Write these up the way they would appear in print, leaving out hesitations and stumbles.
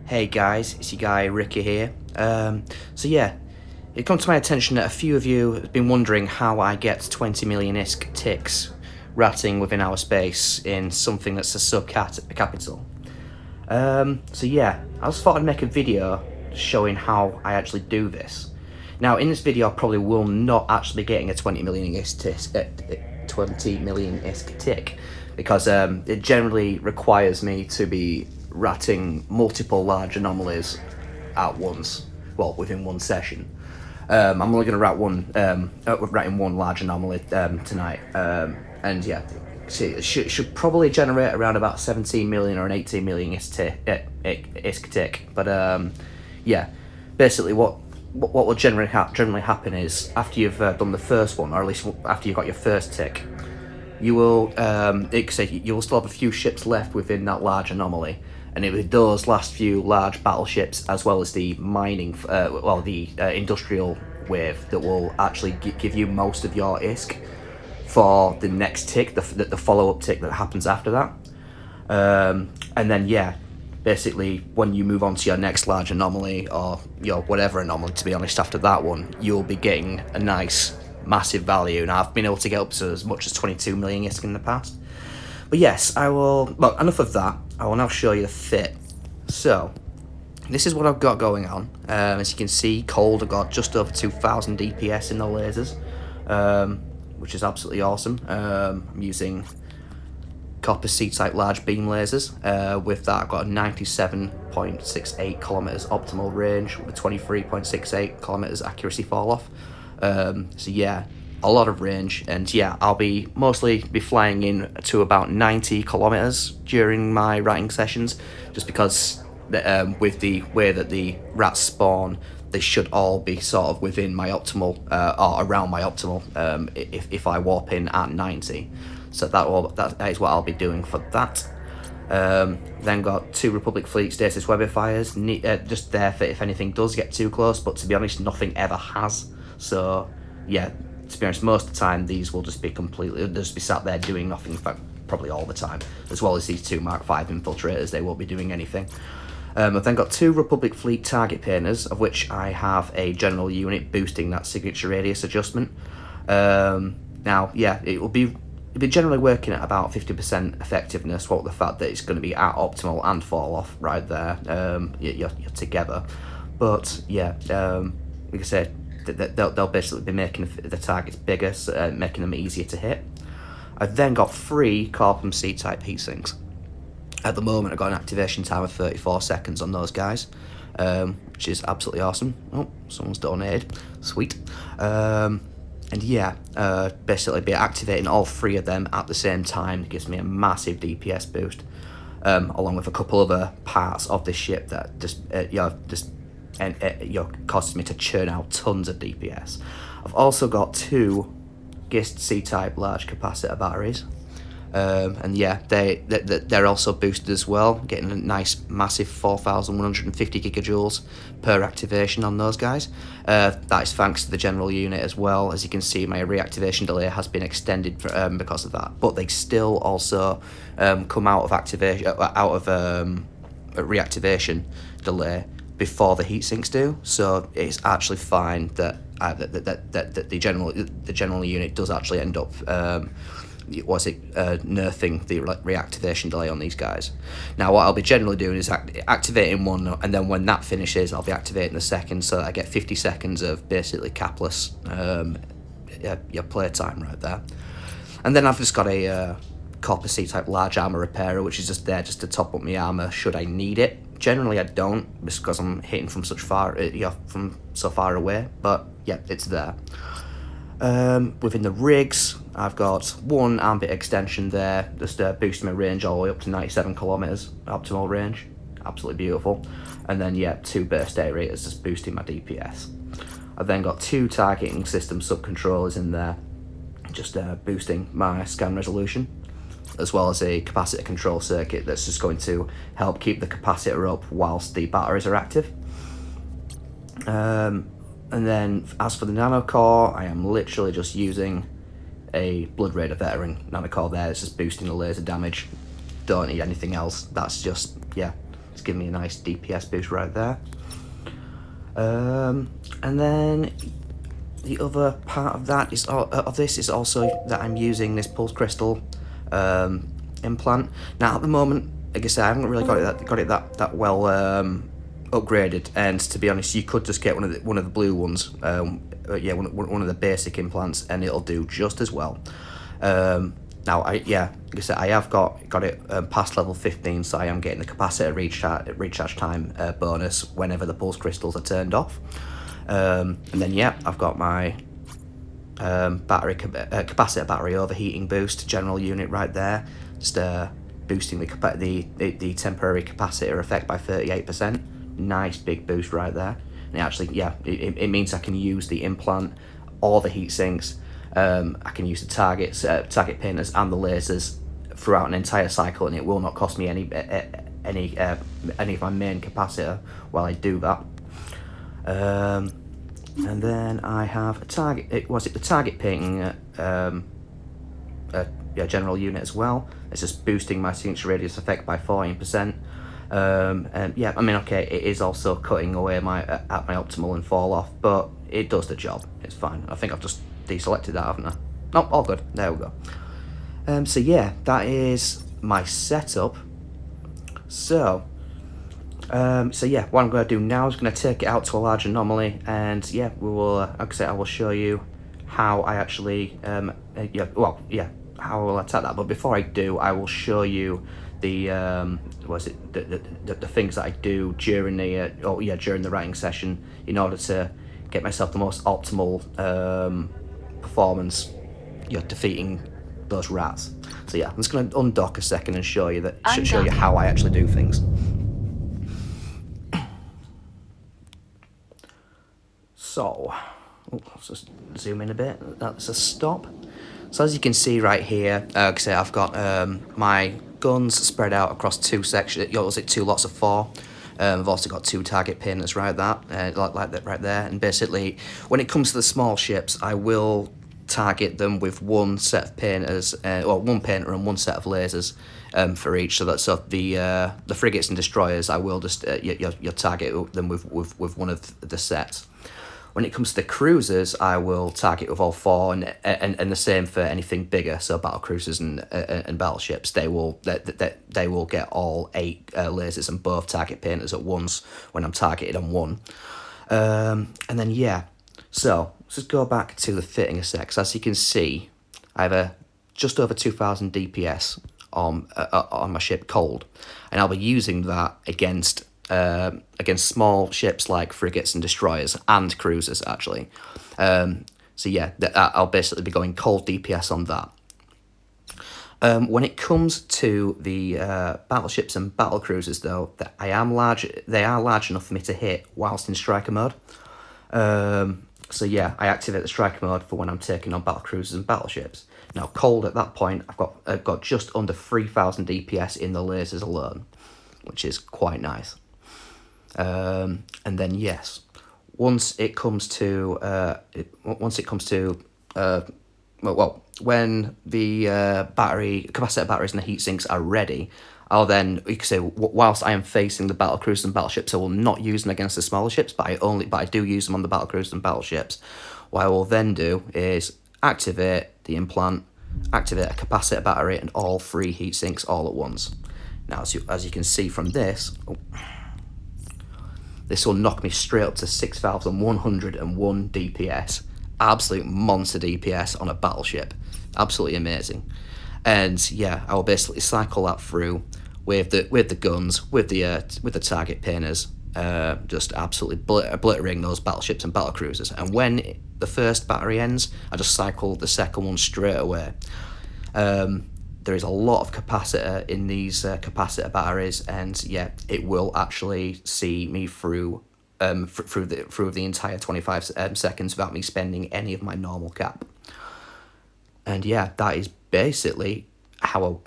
Hey guys, it's your guy Ricky here. So yeah, it come to my attention that a few of you have been wondering how I get 20 million ISK ticks ratting within our space in something that's a sub-capital. So yeah, I just thought I'd make a video showing how I actually do this. Now in this video I probably will not actually be getting a 20 million ISK tick because it generally requires me to be ratting multiple large anomalies at once, well, within one session. I'm only going to ratting one large anomaly tonight, and yeah, see, it should probably generate around about 17 million or an 18 million ISK tick. But yeah, basically what will generally happen is after you've done the first one, or at least after you've got your first tick, you will you will still have a few ships left within that large anomaly. And it was those last few large battleships, as well as the mining, industrial wave, that will actually give you most of your ISK for the next tick, the follow-up tick that happens after that. And then, yeah, basically, when you move on to your next large anomaly, or whatever anomaly, to be honest, after that one, you'll be getting a nice, massive value. And I've been able to get up to as much as 22 million ISK in the past. But yes, I will, well, enough of that. I will now show you the fit. So, this is what I've got going on. As you can see, cold, I've got just over 2000 DPS in the lasers, which is absolutely awesome. I'm using copper C-type large beam lasers. With that, I've got a 97.68 kilometers optimal range with a 23.68 kilometers accuracy fall off. So yeah, a lot of range, and yeah, I'll be mostly flying in to about 90 kilometers during my ratting sessions, just because with the way that the rats spawn, they should all be sort of within my optimal, or around my optimal, if I warp in at 90. So that is what I'll be doing for that. Then got 2 Republic Fleet stasis webifiers, just there for if anything does get too close, but to be honest, nothing ever has. So yeah, to be honest, most of the time these will just be sat there doing nothing, in fact, probably all the time, as well as these 2 Mark V infiltrators. They won't be doing anything. I've then got 2 Republic Fleet target painters, of which I have a general unit boosting that signature radius adjustment. Now, yeah, it'll be generally working at about 50% effectiveness, what with the fact that it's going to be at optimal and fall off right there. You're together. But yeah, like I said, they'll basically be making the targets bigger, so, making them easier to hit. I've then got 3 Corpum C-type heat sinks. At the moment, I've got an activation time of 34 seconds on those guys, which is absolutely awesome. Oh, someone's donated. Sweet. And yeah, basically be activating all 3 of them at the same time. It gives me a massive DPS boost, along with a couple other parts of the ship that just causes me to churn out tons of DPS. I've also got 2 Gist C-type large capacitor batteries, and yeah, they're also boosted as well, getting a nice massive 4150 gigajoules per activation on those guys. That is thanks to the general unit as well. As you can see, my reactivation delay has been extended because of that, but they still also come out of reactivation delay before the heat sinks do, so it's actually fine that the general unit does actually end up nerfing the reactivation delay on these guys. Now what I'll be generally doing is activating one, and then when that finishes I'll be activating the second, so I get 50 seconds of basically capless playtime right there. And then I've just got a copper C-type large armor repairer, which is just there just to top up my armor should I need it. Generally I don't, just because I'm hitting from from so far away, but yeah, it's there. Within the rigs, I've got 1 ambit extension there, just boosting my range all the way up to 97 kilometers optimal range. Absolutely beautiful. And then yeah, 2 burst aerators just boosting my DPS. I've then got 2 targeting system sub-controllers in there, just boosting my scan resolution, as well as a capacitor control circuit that's just going to help keep the capacitor up whilst the batteries are active. And then as for the nanocore, I am literally just using a Blood Raider veteran nanocore there. It's just boosting the laser damage. Don't need anything else. That's just, yeah, It's giving me a nice DPS boost right there. And then the other part of that is this is also that I'm using this pulse crystal implant. Now at the moment, like I said, I haven't really got it that well upgraded, and to be honest, you could just get one of the blue ones, one of the basic implants, and it'll do just as well. Now like I said, I have got it past level 15, so I am getting the capacitor recharge time bonus whenever the pulse crystals are turned off. And then I've got my capacitor battery overheating boost general unit right there, just boosting the temporary capacitor effect by 38%. Nice big boost right there. And it actually, it means I can use the implant or the heat sinks. I can use the target painters and the lasers throughout an entire cycle, and it will not cost me any of my main capacitor while I do that. And then I have the target painting general unit as well. It's just boosting my signature radius effect by 14%. It is also cutting away at my optimal and fall off, but it does the job. It's fine. I think I've just deselected that, haven't I? No, all good. There we go. That is my setup. So what I'm going to do now is going to take it out to a large anomaly, and we will, like I say, I will show you how I actually, how I will attack that. But before I do, I will show you the the things that I do during the writing session in order to get myself the most optimal performance, defeating those rats. So I'm just going to undock a second and show you how I actually do things. So, let's just zoom in a bit. That's a stop. So as you can see right here, I've got my guns spread out across two sections. Two lots of 4. I've also got 2 target painters like that right there. And basically, when it comes to the small ships, I will target them with one set of painters, one painter and one set of lasers for each. So the frigates and destroyers, I will just target them with one of the sets. When it comes to the cruisers, I will target with all 4, and the same for anything bigger. So battle cruisers and battleships, they will get all 8 lasers and both target painters at once when I'm targeted on one. So let's just go back to the fitting a sec. So as you can see, I have just over 2,000 DPS on my ship Cold, and I'll be using that against small ships like frigates and destroyers and cruisers actually. I'll basically be going cold DPS on that. When it comes to the battleships and battle cruisers, though, they are large enough for me to hit whilst in striker mode. I activate the striker mode for when I'm taking on battle cruisers and battleships. Now, Cold at that point, I've got just under 3,000 DPS in the lasers alone, which is quite nice. Once it comes to when the capacitor batteries and the heat sinks are ready, I'll then, you could say, whilst I am facing the battle cruisers and battleships, I will not use them against the smaller ships, but I do use them on the battle cruisers and battleships. What I will then do is activate the implant, activate a capacitor battery, and all 3 heat sinks all at once. Now, as you can see from this. This will knock me straight up to 6,101 DPS. Absolute monster DPS on a battleship. Absolutely amazing. And I will basically cycle that through with the guns, with the target painters, just absolutely obliterating those battleships and battle cruisers. And when the first battery ends, I just cycle the second one straight away. There is a lot of capacitor in these capacitor batteries, and it will actually see me through the entire 25 seconds without me spending any of my normal cap. And that is basically how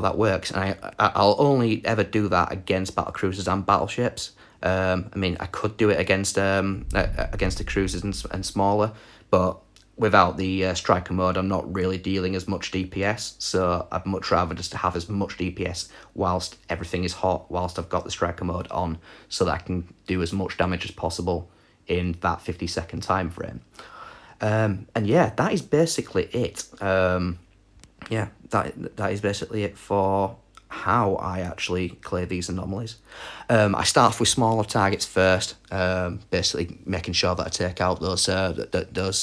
that works. And I'll only ever do that against battle cruisers and battleships. I could do it against the cruisers and smaller, but without the striker mode, I'm not really dealing as much DPS, so I'd much rather just have as much DPS whilst everything is hot, whilst I've got the striker mode on, so that I can do as much damage as possible in that 50-second time frame. And yeah, that is basically it. Yeah, that is basically it for how I actually clear these anomalies. I start off with smaller targets first, basically making sure that I take out those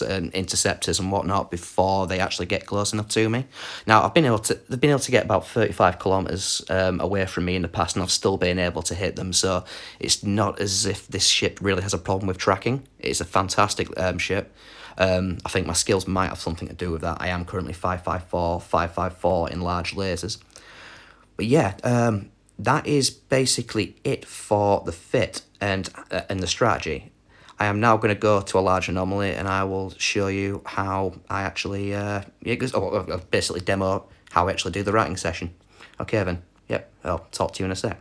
interceptors and whatnot before they actually get close enough to me. Now they've been able to get about 35 kilometers away from me in the past, and I've still been able to hit them. So it's not as if this ship really has a problem with tracking. It's a fantastic ship. I think my skills might have something to do with that. I am currently 554 in large lasers. But yeah, that is basically it for the fit and the strategy. I am now going to go to a large anomaly, and I will show you how I actually basically demo how I actually do the writing session. Okay then, yep, I'll talk to you in a sec.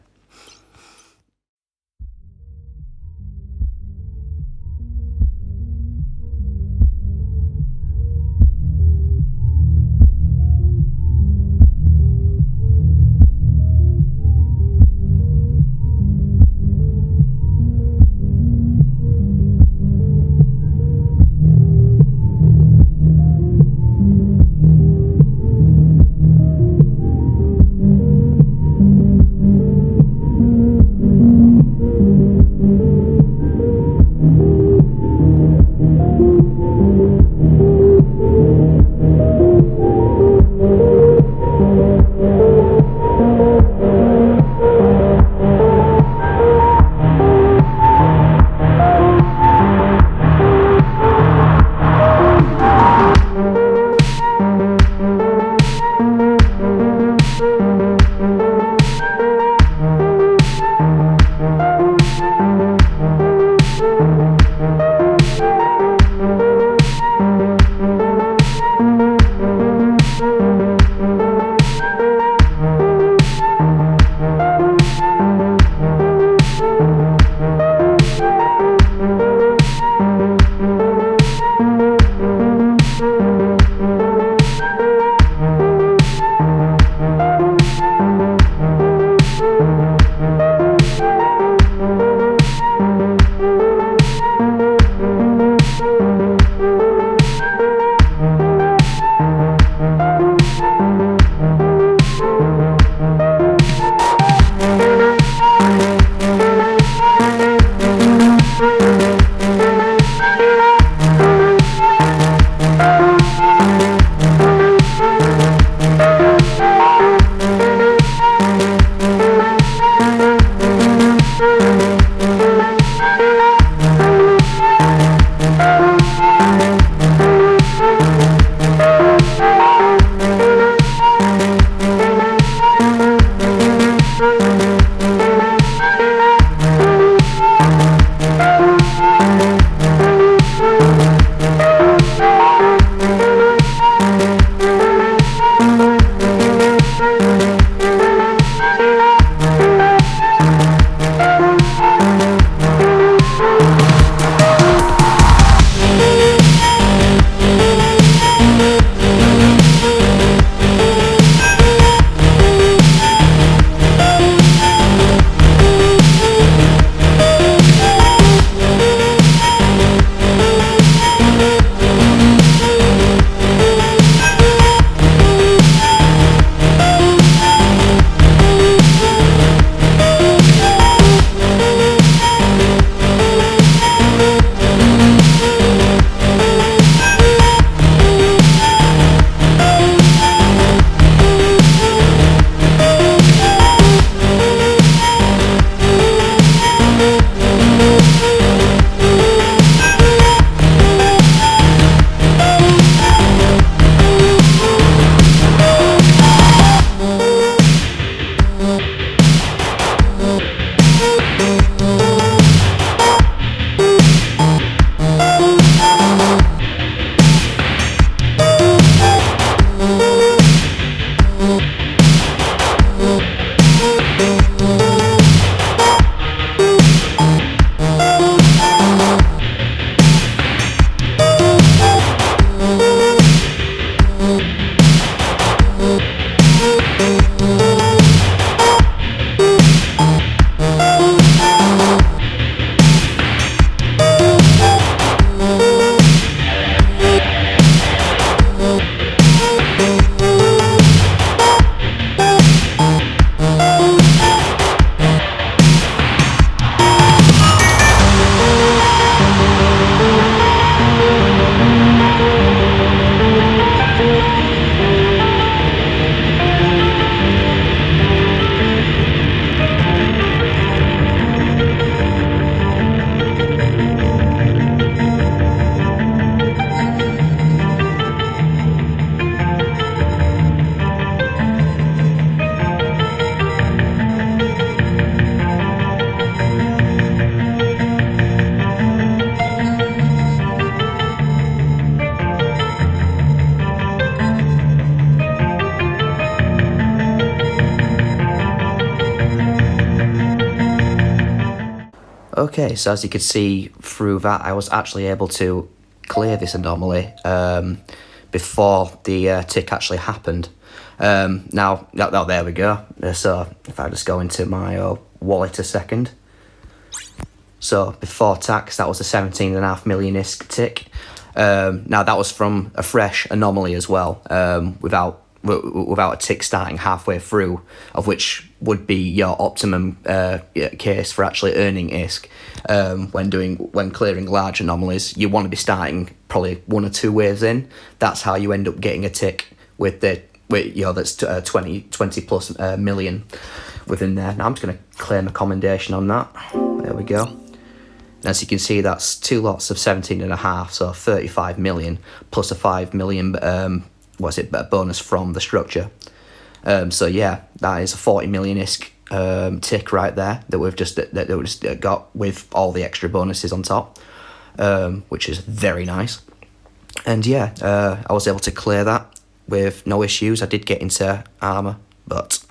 Okay, so as you could see through that, I was actually able to clear this anomaly before the tick actually happened. Now, there we go. So if I just go into my wallet a second. So before tax, that was a 17.5 million ISK tick. Now that was from a fresh anomaly as well, without a tick starting halfway through, of which would be your optimum case for actually earning ISK. When clearing large anomalies, you want to be starting probably 1 or 2 waves in. That's how you end up getting a tick with that's 20 plus million within there. Now I'm just going to claim a commendation on that. There we go. As you can see, that's 2 lots of 17.5, so 35 million plus a 5 million bonus from the structure. So yeah, that is a 40 million ISK tick right there that we've just got with all the extra bonuses on top, which is very nice. And yeah, I was able to clear that with no issues. I did get into armor, but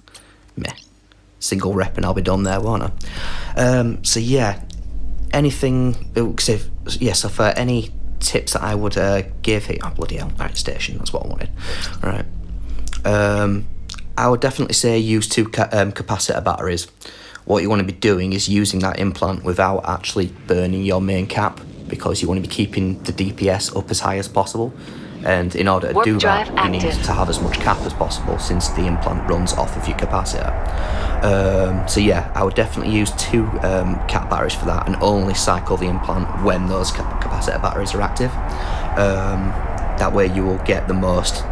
meh, single rep and I'll be done there, won't I? So yeah. So for any tips that I would give here, bloody hell, right station, that's what I wanted. All right. I would definitely say use 2 capacitor batteries. What you want to be doing is using that implant without actually burning your main cap, because you want to be keeping the DPS up as high as possible. And in order to do that, you need to have as much cap as possible, since the implant runs off of your capacitor. So yeah, I would definitely use 2 cap batteries for that, and only cycle the implant when those capacitor batteries are active. That way you will get the most,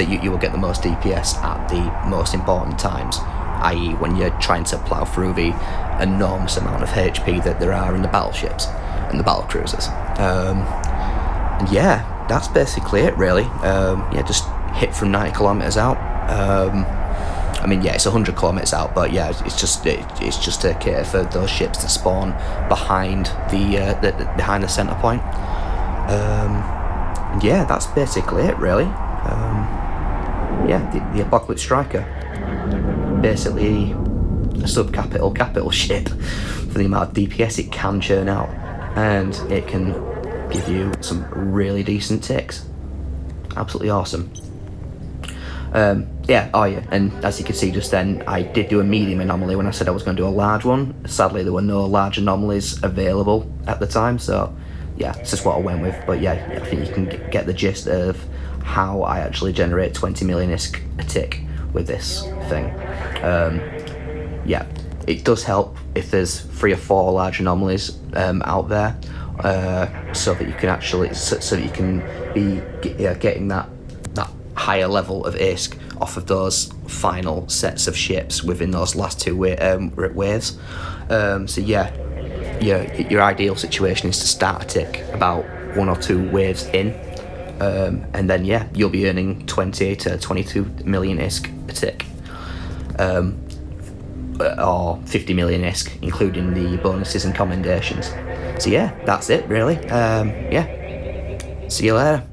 you will get the most DPS at the most important times, i.e. when you're trying to plough through the enormous amount of HP that there are in the battleships and the battle cruisers. And yeah, that's basically it really. Just hit from 90 kilometers out. I mean, yeah, it's 100 kilometers out, but yeah, it's just a care for those ships that spawn behind the center point. And yeah, that's basically it really. The Apocalypse Striker, basically a capital ship for the amount of DPS it can churn out, and it can give you some really decent ticks. Absolutely awesome. And as you can see just then, I did do a medium anomaly when I said I was going to do a large one. Sadly, there were no large anomalies available at the time, so yeah, it's just what I went with. But yeah, I think you can get the gist of how I actually generate 20 million ISK a tick with this thing. Yeah, it does help if there's 3 or 4 large anomalies out there, so that you can actually be getting that higher level of ISK off of those final sets of ships within those last 2 waves. So yeah, your ideal situation is to start a tick about 1 or 2 waves in, and then yeah, you'll be earning 20 to 22 million ISK a tick, or 50 million ISK including the bonuses and commendations. So yeah, that's it really. See you later.